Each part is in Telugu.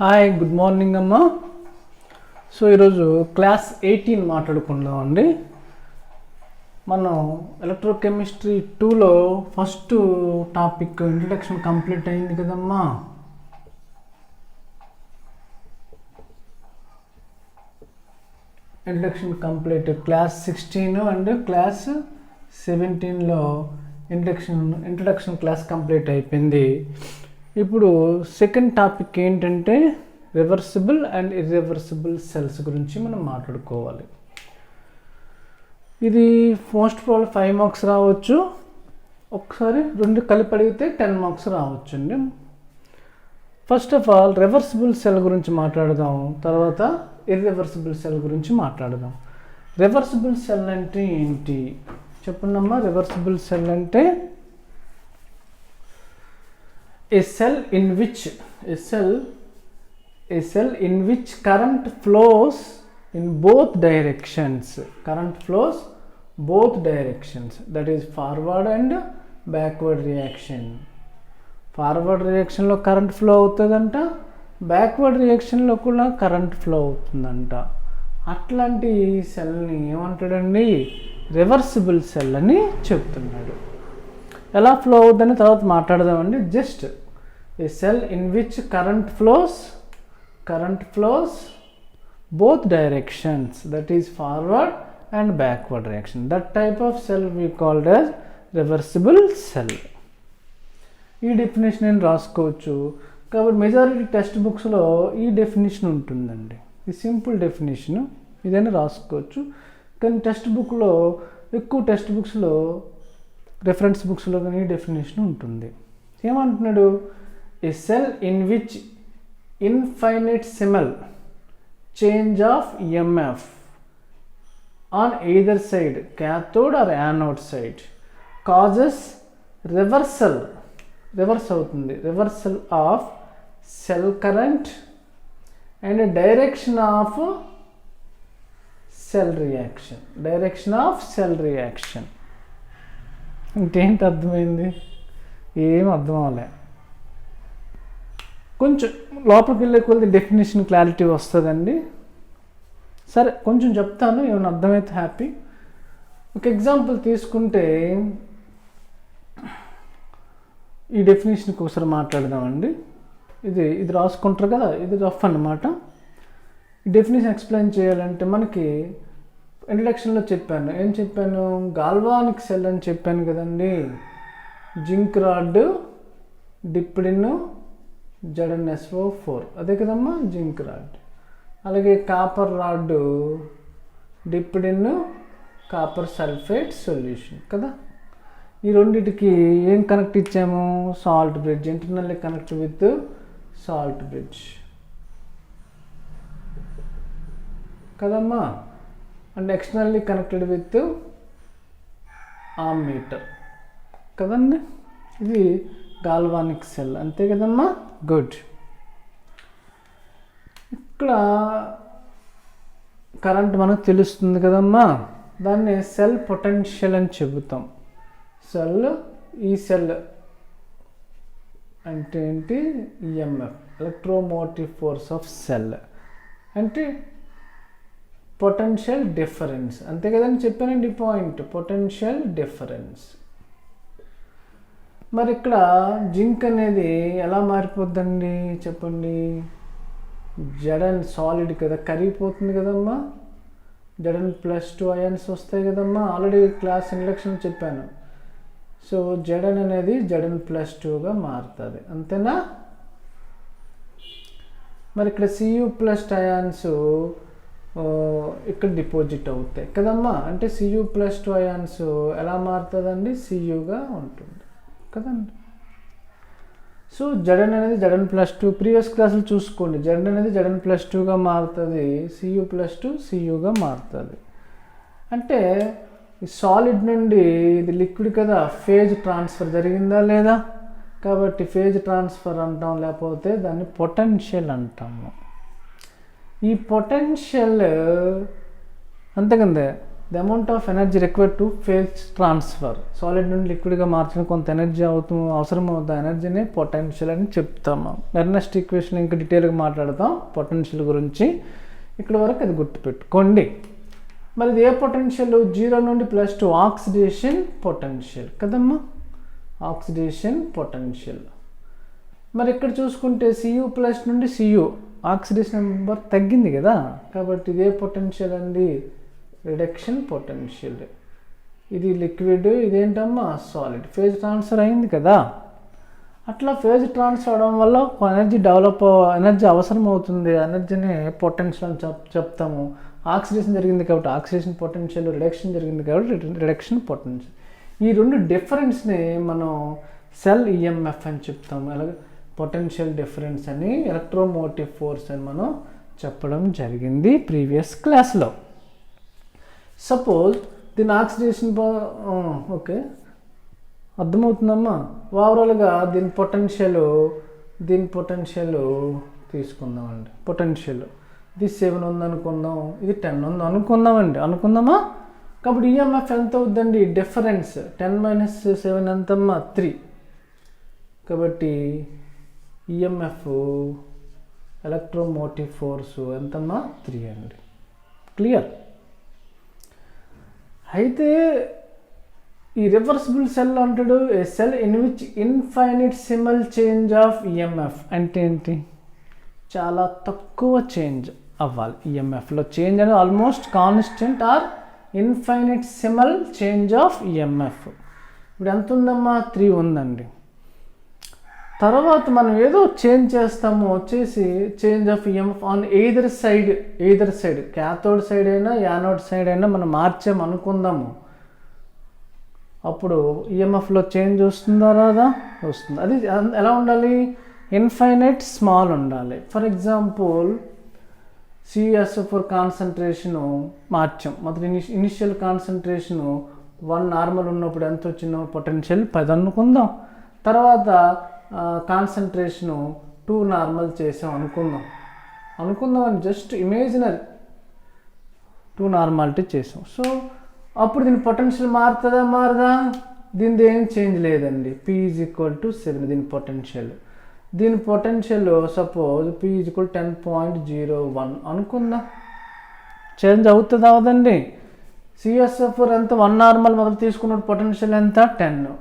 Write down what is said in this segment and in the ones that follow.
హాయ్, గుడ్ మార్నింగ్ అమ్మా. సో ఈరోజు క్లాస్ 18 మాట్లాడుకుందామండి. మనం ఎలక్ట్రోకెమిస్ట్రీ 2లో ఫస్ట్ టాపిక్ ఇంట్రడక్షన్ కంప్లీట్ అయింది కదమ్మా. Introduction complete class 16 and class 17లో ఇంట్రడక్షన్ క్లాస్ కంప్లీట్ అయిపోయింది. ఇప్పుడు సెకండ్ టాపిక్ ఏంటంటే రివర్సిబుల్ అండ్ ఇర్రివర్సిబుల్ సెల్స్ గురించి మనం మాట్లాడుకోవాలి. ఇది మోస్ట్ ప్రాబ్లం 5 మార్క్స్ రావచ్చు, ఒకసారి రెండు కలిపి అడిగితే 10 మార్క్స్ రావచ్చు అండి. First of all reversible cell గురించి మాట్లాడదాం, తర్వాత ఇర్రివర్సిబుల్ సెల్ గురించి మాట్లాడదాం. రివర్సిబుల్ సెల్ అంటే ఏంటి చెప్పండమ్మా. రివర్సిబుల్ సెల్ అంటే a cell in which current flows in both directions. That is forward and backward reaction. Forward reaction లో కరెంట్ ఫ్లో అవుతుందంట, బ్యాక్వర్డ్ రియాక్షన్లో కూడా కరెంట్ ఫ్లో అవుతుందంట. అట్లాంటి సెల్ని ఏమంటాడండి? రివర్సిబుల్ సెల్ అని చెప్తున్నాడు. ఎలా ఫ్లో అవుతుందని తర్వాత మాట్లాడదామండి. Just a cell in which current flows both directions, that is forward and backward reaction. That type of cell we called as reversible cell. ఈ డెఫినేషన్ నేను రాసుకోవచ్చు కాబట్టి మెజారిటీ టెక్స్ట్ బుక్స్లో ఈ డెఫినేషన్ ఉంటుందండి. ఈ సింపుల్ డెఫినేషన్ ఇదైనా రాసుకోవచ్చు. కానీ టెక్స్ట్ బుక్లో ఎక్కువ టెక్స్ట్ బుక్స్లో రెఫరెన్స్ బుక్స్లో కానీ డెఫినేషన్ ఉంటుంది. ఏమంటున్నాడు? A cell in which infinitesimal change of EMF on either side, cathode or anode side, causes reversal of cell current and direction of cell reaction. ఇంకేంటి అర్థమైంది? ఏం అర్థం అవ్వలే. కొంచెం లోపలికి వెళ్ళే కొద్ది డెఫినేషన్ క్లారిటీ వస్తుందండి. సరే కొంచెం చెప్తాను, ఏమైనా అర్థమైతే హ్యాపీ. ఒక ఎగ్జాంపుల్ తీసుకుంటే ఈ డెఫినేషన్కి ఒకసారి మాట్లాడదామండి. ఇది రాసుకుంటారు కదా, ఇది రఫ్ అన్నమాట. ఈ డెఫినేషన్ ఎక్స్ప్లెయిన్ చేయాలంటే మనకి ఇంట్రడక్షన్లో ఏం చెప్పాను? గాల్వానిక్ సెల్ అని చెప్పాను కదండి. Zinc rod dipped in ZnSO4, అదే కదమ్మా జింక్ రాడ్. అలాగే copper rod dipped in copper sulphate solution కదా. ఈ రెండింటికి ఏం కనెక్ట్ ఇచ్చాము? Salt bridge. Internally connect with salt bridge కదమ్మా. And externally connected with ammeter కదండి. ఇది గాల్వానిక్ సెల్, అంతే కదమ్మా. గుడ్. ఇక్కడ కరెంట్ మనకు తెలుస్తుంది కదమ్మా, దాన్ని సెల్ పొటెన్షియల్ అని చెబుతాం. ఈ సెల్ అంటే ఏంటి? EMF, electromotive force of cell అంటే పొటెన్షియల్ డిఫరెన్స్, అంతే కదండి. చెప్పానండి పాయింట్, పొటెన్షియల్ డిఫరెన్స్. మరి ఇక్కడ జింక్ అనేది ఎలా మారిపోద్దండి చెప్పండి? Zn సాలిడ్ కదా, కరిగిపోతుంది కదమ్మా. Zn+2 అయాన్స్ వస్తాయి కదమ్మా. ఆల్రెడీ క్లాస్ ఇంట్రడక్షన్ చెప్పాను. సో Zn అనేది Zn+2గా మారుతుంది, అంతేనా. మరి ఇక్కడ Cu+ అయాన్స్ ఇక్కడ డిపాజిట్ అవుతాయి కదమ్మా. అంటే Cu+2 అయాన్స్ ఎలా మారుతుందండి? Cuగా ఉంటుంది కదండి. సో Zn అనేది Zn+2, ప్రీవియస్ క్లాసులు చూసుకోండి. Zn అనేది Zn+2గా మారుతుంది, Cu+2 Cuగా మారుతుంది. అంటే ఈ సాలిడ్ నుండి ఇది లిక్విడ్ కదా, ఫేజ్ ట్రాన్స్ఫర్ జరిగిందా లేదా? కాబట్టి ఫేజ్ ట్రాన్స్ఫర్ అంటాం, లేకపోతే దాన్ని పొటెన్షియల్ అంటాము. ఈ పొటెన్షియల్ అంతేకందే the amount of energy required to phase transfer, solid నుండి లిక్విడ్గా మార్చడం కొంత ఎనర్జీ అవసరం అవుతుంది, ఎనర్జీని పొటెన్షియల్ అని చెప్తాము. నెక్స్ట్ ఈక్వేషన్ ఇంకా డీటెయిల్గా మాట్లాడతాం పొటెన్షియల్ గురించి. ఇక్కడ వరకు అది గుర్తుపెట్టుకోండి. మరి ఇది ఏ పొటెన్షియల్? 0 నుండి +2 ఆక్సిడేషన్ పొటెన్షియల్ కదమ్మా, ఆక్సిడేషన్ పొటెన్షియల్. మరి ఇక్కడ చూసుకుంటే Cu+ నుండి Cu ఆక్సిడేషన్ నెంబర్ తగ్గింది కదా, కాబట్టి ఇదే పొటెన్షియల్ అండి, రిడక్షన్ పొటెన్షియల్. ఇది లిక్విడ్, ఇదేంటమ్మా సాలిడ్. ఫేజ్ ట్రాన్స్ఫర్ అయింది కదా. అట్లా ఫేజ్ ట్రాన్స్ఫర్ అవడం వల్ల ఎనర్జీ అవసరం అవుతుంది, ఎనర్జీని పొటెన్షియల్ అని చెప్తాము. ఆక్సిడేషన్ జరిగింది కాబట్టి ఆక్సిడేషన్ పొటెన్షియల్, రిడక్షన్ జరిగింది కాబట్టి రిడక్షన్ పొటెన్షియల్. ఈ రెండు డిఫరెన్స్ని మనం సెల్ ఈఎంఎఫ్ అని చెప్తాము. అలాగే పొటెన్షియల్ డిఫరెన్స్ అని, ఎలక్ట్రోమోటివ్ ఫోర్స్ అని మనం చెప్పడం జరిగింది ప్రీవియస్ క్లాస్లో. సపోజ్ దీని ఆక్సిడేషన్ ఓకే అర్థమవుతుందమ్మా. ఓవరాల్గా దీని పొటెన్షియల్ తీసుకుందామండి. పొటెన్షియల్ ఇది 7 ఉందనుకుందాం, ఇది 10 ఉంది అనుకుందామా. కాబట్టి ఈఎంఎఫ్ ఎంత అవుతుందండి? డిఫరెన్స్ 10 - 7 ఎంతమ్మా? 3. కాబట్టి ఈఎంఎఫ్ ఎలక్ట్రోమోటివ్ ఫోర్స్ ఎంతమ్మా? 3 అండి. క్లియర్? అయితే ఈ రివర్సిబుల్ సెల్ అంటాడు a cell in which infinitesimal change of EMF అంటే ఏంటి? చాలా తక్కువ చేంజ్ అవ్వాలి ఈఎంఎఫ్లో. చేంజ్ అనేది almost constant or infinitesimal change of EMF. ఇప్పుడు ఎంత ఉందమ్మా? 3 ఉందండి. తర్వాత మనం ఏదో చేంజ్ చేస్తాము, వచ్చేసి change of EMF on either side cathode side అయినా యానోడ్ సైడ్ అయినా మనం మార్చాము అనుకుందాము. అప్పుడు ఈఎంఎఫ్లో చేంజ్ వస్తుందా రాదా? వస్తుంది. అది ఎలా ఉండాలి? ఇన్ఫైనైట్ స్మాల్ ఉండాలి. ఫర్ ఎగ్జాంపుల్ CuSO4 కాన్సన్ట్రేషను మార్చాం. మొదటి ఇనిషియల్ కాన్సన్ట్రేషను 1 నార్మల్ ఉన్నప్పుడు ఎంత వచ్చిందో పొటెన్షియల్ 10 అనుకుందాం. తర్వాత కాన్సన్ట్రేషను 2 నార్మల్ చేసాం అనుకుందాం అని జస్ట్ ఇమేజినరీ 2 నార్మాలిటీ చేసాం. సో అప్పుడు దీని పొటెన్షియల్ మారదా? దీనిది ఏం చేంజ్ లేదండి. P = 7 దీని పొటెన్షియల్ సపోజ్ P = 10.01 అనుకుందాం. చేంజ్ అవుతుంది అవదండి. CuSO4 ఎంత? 1 నార్మల్ మొదలు తీసుకున్నప్పుడు పొటెన్షియల్ ఎంత? 10.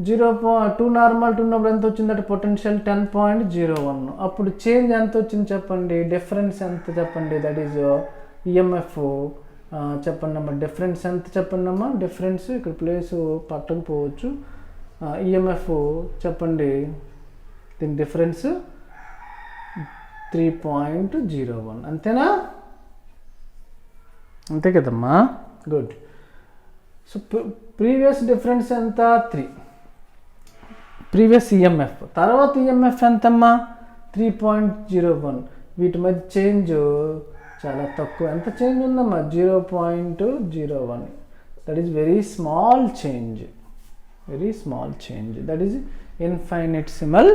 2 నార్మల్ ఉన్నప్పుడు ఎంత వచ్చిందంటే పొటెన్షియల్ 10.01. అప్పుడు చేంజ్ ఎంత వచ్చింది చెప్పండి? డిఫరెన్స్ ఎంత చెప్పండి? దట్ ఈజ్ ఈఎంఎఫ్ చెప్పండి అమ్మా. డిఫరెన్స్ ఎంత చెప్పండి అమ్మా? డిఫరెన్స్ ఇక్కడ ప్లేస్ పట్టకపోవచ్చు. ఈఎంఎఫ్ చెప్పండి. దీని డిఫరెన్స్ 3.01 అంతేనా? అంతే కదమ్మా. గుడ్. సో ప్రీవియస్ డిఫరెన్స్ ఎంత? 3. Previous EMF. తర్వాత ఈఎంఎఫ్ ఎంతమ్మా? 3.01. వీటి మధ్య చేంజ్ చాలా తక్కువ. ఎంత చేంజ్ ఉందమ్మా? 0.01. That is very small change. That is infinitesimal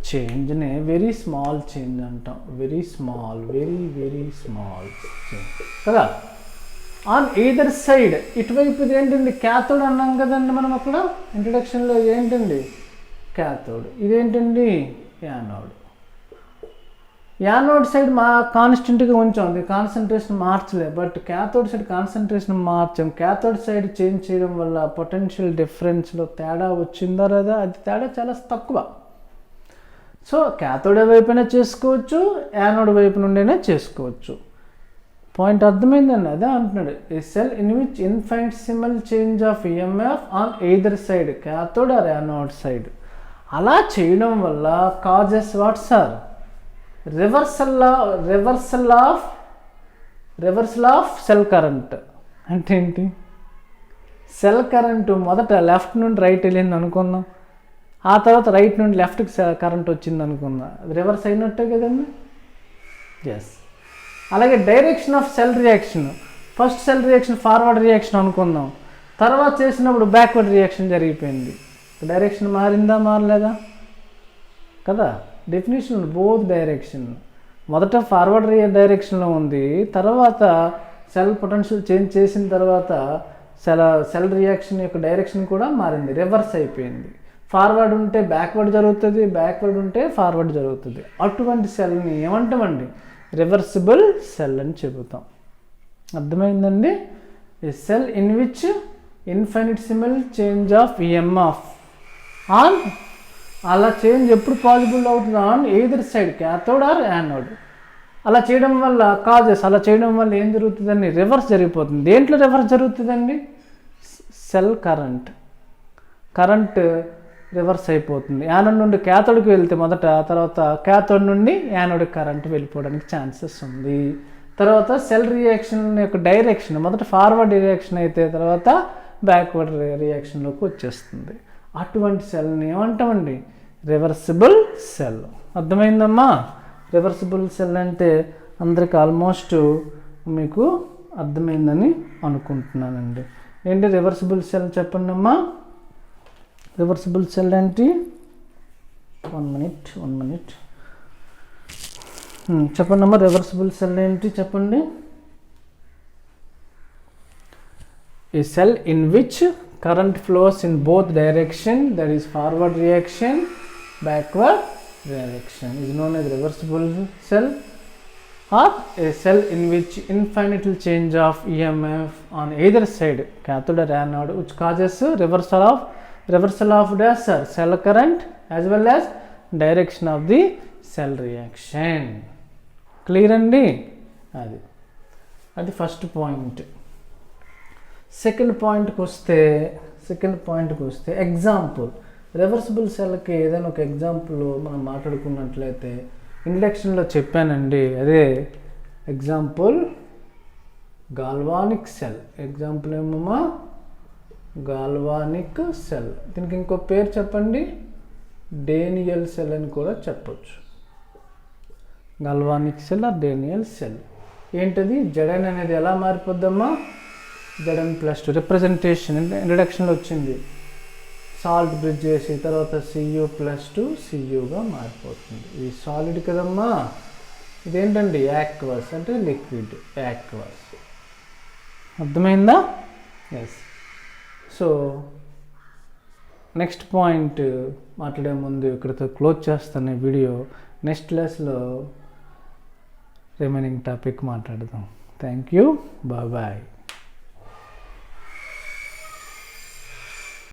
చేంజ్ని వెరీ స్మాల్ చేంజ్ అంటాం. వెరీ స్మాల్ చేంజ్ కదా. ఆన్ ఎయిదర్ సైడ్ ఇటువైపు ఇది ఏంటండి? క్యాథోడ్ అన్నాం కదండి మనం అక్కడ ఇంట్రడక్షన్లో. ఏంటండి? క్యాథోడ్. ఇదేంటండి? యానోడ్ సైడ్ కాన్స్టెంట్గా ఉంచాం, కాన్సన్ట్రేషన్ మార్చలే. బట్ క్యాథోడ్ సైడ్ కాన్సన్ట్రేషన్ మార్చాం. క్యాథోడ్ సైడ్ చేంజ్ చేయడం వల్ల పొటెన్షియల్ డిఫరెన్స్లో తేడా వచ్చిందా లేదా? అది తేడా చాలా తక్కువ. సో క్యాథోడ్ వైపునే చేసుకోవచ్చు, యానోడ్ వైపు నుండైనా చేసుకోవచ్చు. పాయింట్ అర్థమైందండి? అదే అంటున్నాడు. A cell in which infinitesimal change of EMF on either side cathode or anode side. అలా చేయడం వల్ల causes what sir? Reversal of cell current. అంటే ఏంటి? సెల్ కరెంటు మొదట లెఫ్ట్ నుండి రైట్ వెళ్ళింది అనుకుందాం, ఆ తర్వాత రైట్ నుండి లెఫ్ట్కి కరెంట్ వచ్చింది అనుకుందాం. అది రివర్స్ అయినట్టే కదండి. ఎస్. అలాగే direction of cell reaction. First cell reaction forward reaction అనుకుందాం, తర్వాత చేసినప్పుడు బ్యాక్వర్డ్ రియాక్షన్ జరిగిపోయింది. డైరెక్షన్ మారలేదా కదా? Definition both direction. మొదట ఫార్వర్డ్ డైరెక్షన్లో ఉంది, తర్వాత సెల్ పొటెన్షియల్ చేంజ్ చేసిన తర్వాత సెల్ రియాక్షన్ యొక్క డైరెక్షన్ కూడా మారింది, రివర్స్ అయిపోయింది. ఫార్వర్డ్ ఉంటే బ్యాక్వర్డ్ జరుగుతుంది, బ్యాక్వర్డ్ ఉంటే ఫార్వర్డ్ జరుగుతుంది. అటువంటి సెల్ని ఏమంటామండి? రివర్సిబుల్ సెల్ అని చెబుతాం. అర్థమైందండి? A cell in which infinitesimal change of EMF on, అలా చేంజ్ ఎప్పుడు పాసిబుల్ అవుతుంది? On either side, cathode or anode. అలా చేయడం వల్ల అలా చేయడం వల్ల ఏం జరుగుతుందండి? రివర్స్ జరిగిపోతుంది. దేంట్లో రివర్స్ జరుగుతుందండి? సెల్ కరెంట్ రివర్స్ అయిపోతుంది. యానోడ్ నుండి క్యాథోడ్కి వెళ్తే తర్వాత క్యాథోడ్ నుండి యానోడ్కి కరెంట్ వెళ్ళిపోవడానికి ఛాన్సెస్ ఉంది. తర్వాత సెల్ రియాక్షన్ యొక్క డైరెక్షన్ మొదట ఫార్వర్డ్ రియాక్షన్ అయితే తర్వాత బ్యాక్వర్డ్ రియాక్షన్లోకి వచ్చేస్తుంది. అటువంటి సెల్ని ఏమంటామండి? Reversible cell. అర్థమైందమ్మా? రివర్సిబుల్ సెల్ అంటే అందరికి ఆల్మోస్ట్ మీకు అర్థమైందని అనుకుంటున్నానండి. ఏంటి రివర్సిబుల్ సెల్ చెప్పండి అమ్మా. రివర్సిబుల్ సెల్ ఏంటి? 1 minute చెప్పండి అమ్మా. రివర్సిబుల్ సెల్ ఏంటి చెప్పండి. A cell in which current flows in both direction, that is forward reaction, backward reaction is known as reversible cell, or a cell in which infinite change of EMF on either side, cathode or anode, which causes reversal of the cell current as well as direction of the cell reaction. Clear andi? అది ఫస్ట్ పాయింట్. సెకండ్ పాయింట్కి వస్తే ఎగ్జాంపుల్. రివర్సిబుల్ సెల్కి ఏదైనా ఒక ఎగ్జాంపుల్ మనం మాట్లాడుకున్నట్లయితే ఇంట్రడక్షన్లో చెప్పానండి. అదే ఎగ్జాంపుల్ గాల్వానిక్ సెల్. ఎగ్జాంపుల్ ఏమమ్మా? Galvanic cell. దీనికి ఇంకో పేరు చెప్పండి, డేనియల్ సెల్ అని కూడా చెప్పొచ్చు. Galvanic cell or Daniel cell. ఏంటది? జడన్ అనేది ఎలా మారిపోద్దమ్మా? Zn+2 రిప్రజెంటేషన్ ఇంట్రడక్షన్లో వచ్చింది. సాల్ట్ బ్రిడ్జ్ చేసి తర్వాత Cu+2 Cuగా మారిపోతుంది. ఇది సాలిడ్ కదమ్మా. ఇదేంటండి? యాక్వస్ అంటే లిక్విడ్, యాక్వస్. అర్థమైందా? ఎస్. సో నెక్స్ట్ పాయింట్ మాట్లాడే ముందు ఇక్కడితో క్లోజ్ చేస్తాను ఈ వీడియో. నెక్స్ట్ క్లాస్లో రిమైనింగ్ టాపిక్ మాట్లాడదాం. Thank you. బాయ్.